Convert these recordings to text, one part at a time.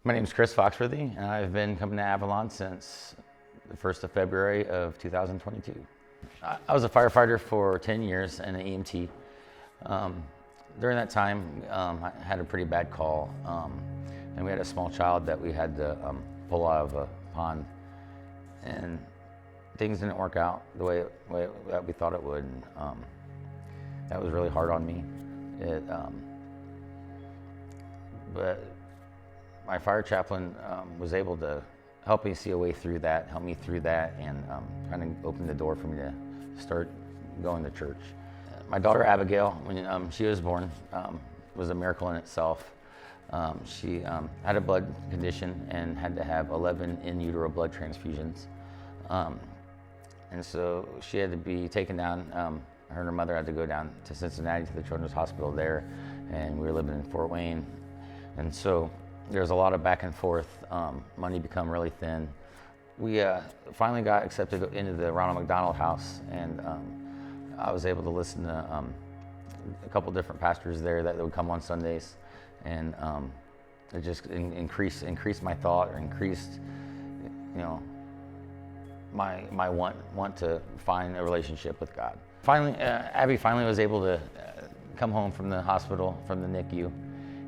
My name is Chris Foxworthy, and I've been coming to Avalon since the 1st of February of 2022. I was a firefighter for 10 years and an EMT. During that time, I had a pretty bad call, and we had a small child that we had to pull out of a pond, and things didn't work out the way that we thought it would. And, that was really hard on me. But my fire chaplain was able to help me see a way through that, help me through that, and kind of opened the door for me to start going to church. My daughter Abigail, when she was born, was a miracle in itself. She had a blood condition and had to have 11 in utero blood transfusions. And so she had to be taken down. Her and her mother had to go down to Cincinnati to the Children's Hospital there, and we were living in Fort Wayne. And so there was a lot of back and forth, money become really thin. We finally got accepted into the Ronald McDonald House, and I was able to listen to a couple different pastors there that would come on Sundays, and it just increased my thought, or increased, my want to find a relationship with God. Finally, Abby finally was able to come home from the hospital, from the NICU,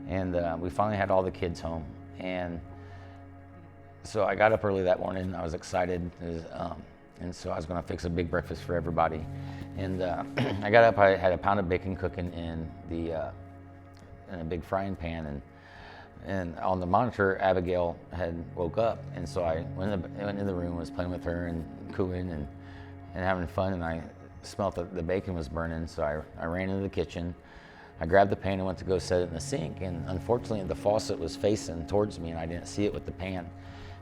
and we finally had all the kids home. And so I got up early that morning. I was excited, and so I was going to fix a big breakfast for everybody. And I got up. I had a pound of bacon cooking in a big frying pan, and on the monitor, Abigail had woke up, and so I went in the room, was playing with her and cooing and having fun, and I smelled that the bacon was burning, so I ran into the kitchen. I grabbed the pan and went to go set it in the sink, and unfortunately the faucet was facing towards me and I didn't see it with the pan.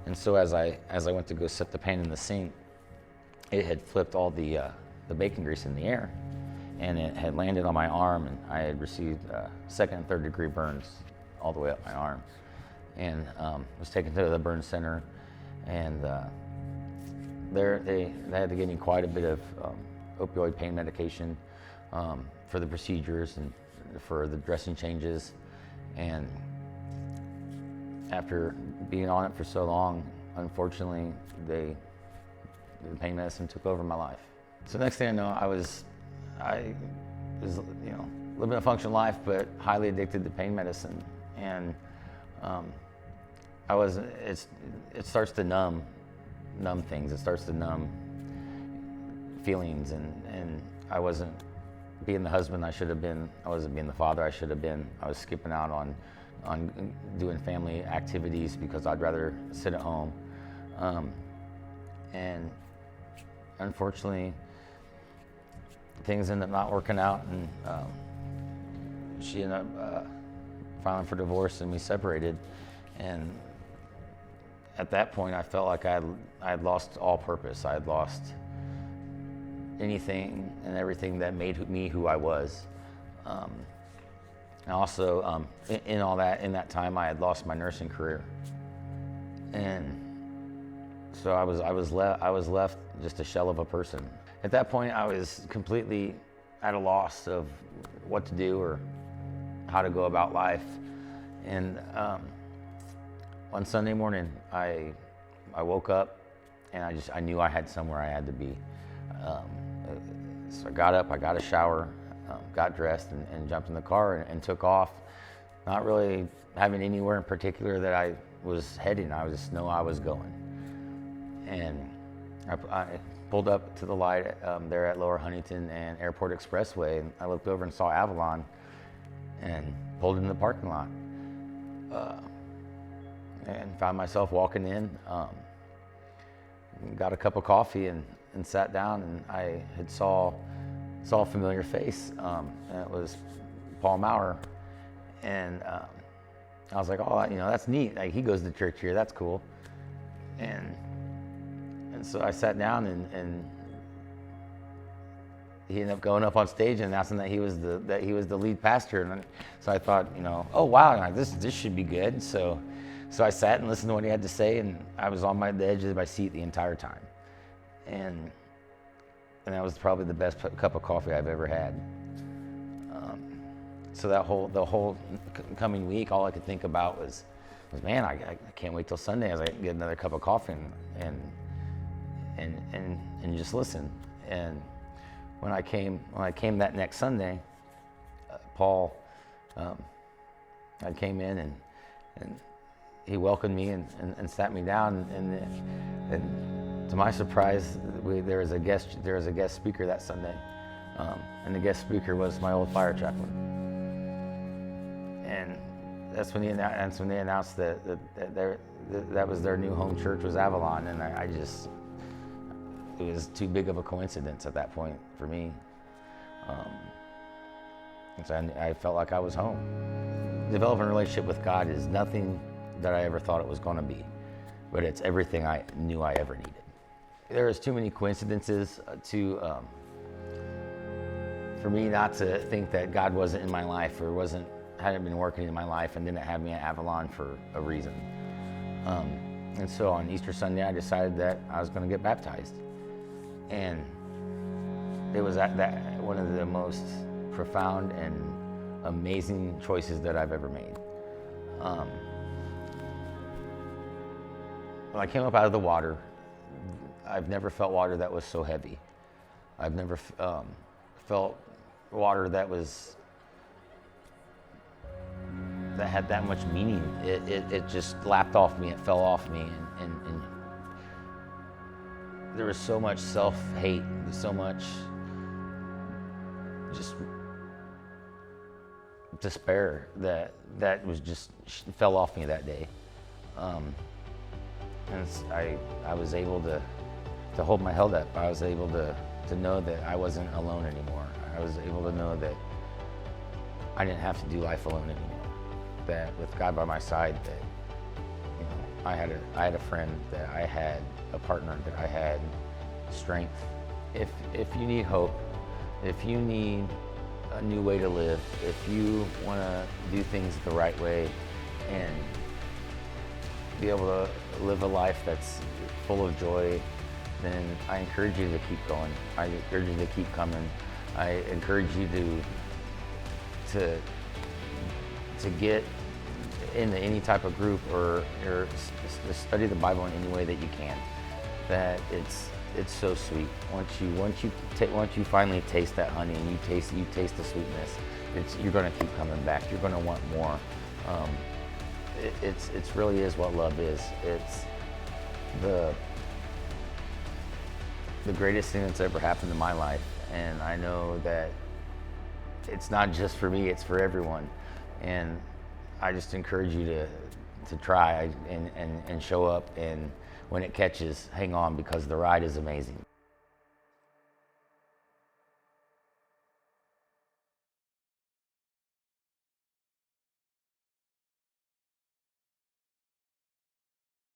And so as I went to go set the pan in the sink, it had flipped all the bacon grease in the air, and it had landed on my arm, and I had received second and third degree burns all the way up my arm, and was taken to the burn center, and there they had to give me quite a bit of opioid pain medication for the procedures and for the dressing changes. And after being on it for so long, unfortunately, the pain medicine took over my life. So next thing I know, I was living a functional life, but highly addicted to pain medicine. And it starts to numb things. It starts to numb feelings, and I wasn't being the husband I should have been. I wasn't being the father I should have been. I was skipping out on doing family activities because I'd rather sit at home. And unfortunately, things ended up not working out, and she ended up filing for divorce, and we separated. And at that point, I felt like I had lost all purpose. I had lost anything and everything that made me who I was. And also, in that time, I had lost my nursing career, and so I was left just a shell of a person. At that point, I was completely at a loss of what to do or how to go about life. And one Sunday morning, I woke up, and I knew I had somewhere I had to be. So I got up, I got a shower, got dressed, and jumped in the car and took off, not really having anywhere in particular that I was heading. I just know I was going. And I pulled up to the light there at Lower Huntington and Airport Expressway, and I looked over and saw Avalon and pulled in the parking lot, and found myself walking in, got a cup of coffee and sat down, and I had saw a familiar face, and it was Paul Maurer. And I was like, oh, that's neat. Like, he goes to church here. That's cool. And so I sat down, and he ended up going up on stage and announcing that he was the lead pastor. And so I thought, oh wow, this should be good. So I sat and listened to what he had to say, and I was on the edge of my seat the entire time. And that was probably the best cup of coffee I've ever had. So the whole coming week, all I could think about was 'Cause man, I can't wait till Sunday as I get another cup of coffee and just listen. And when I came that next Sunday, Paul, I came in and he welcomed me and sat me down, and to my surprise, there was a guest speaker that Sunday, and the guest speaker was my old fire chaplain. And that's when they announced that was their new home church was Avalon, and it was too big of a coincidence at that point for me. And so I felt like I was home. Developing a relationship with God is nothing that I ever thought it was going to be, but it's everything I knew I ever needed. There was too many coincidences for me not to think that God wasn't in my life or hadn't been working in my life and didn't have me at Avalon for a reason. And so on Easter Sunday, I decided that I was going to get baptized. And it was that one of the most profound and amazing choices that I've ever made. When I came up out of the water, I've never felt water that was so heavy. I've never felt water that had that much meaning. It just lapped off me, it fell off me, and there was so much self-hate, so much just despair that was just fell off me that day. And I was able to hold my head up. I was able to know that I wasn't alone anymore. I was able to know that I didn't have to do life alone anymore. That with God by my side, that I had a friend, that I had a partner, that I had strength. If you need hope, if you need a new way to live, if you want to do things the right way and be able to live a life that's full of joy, then I encourage you to keep going. I encourage you to keep coming. I encourage you to get into any type of group or study the Bible in any way that you can. That it's so sweet. Once you finally taste that honey and you taste the sweetness, you're going to keep coming back. You're going to want more. It's really is what love is. It's the greatest thing that's ever happened in my life, and I know that it's not just for me, it's for everyone. And I just encourage you to try and show up, and when it catches, hang on, because the ride is amazing.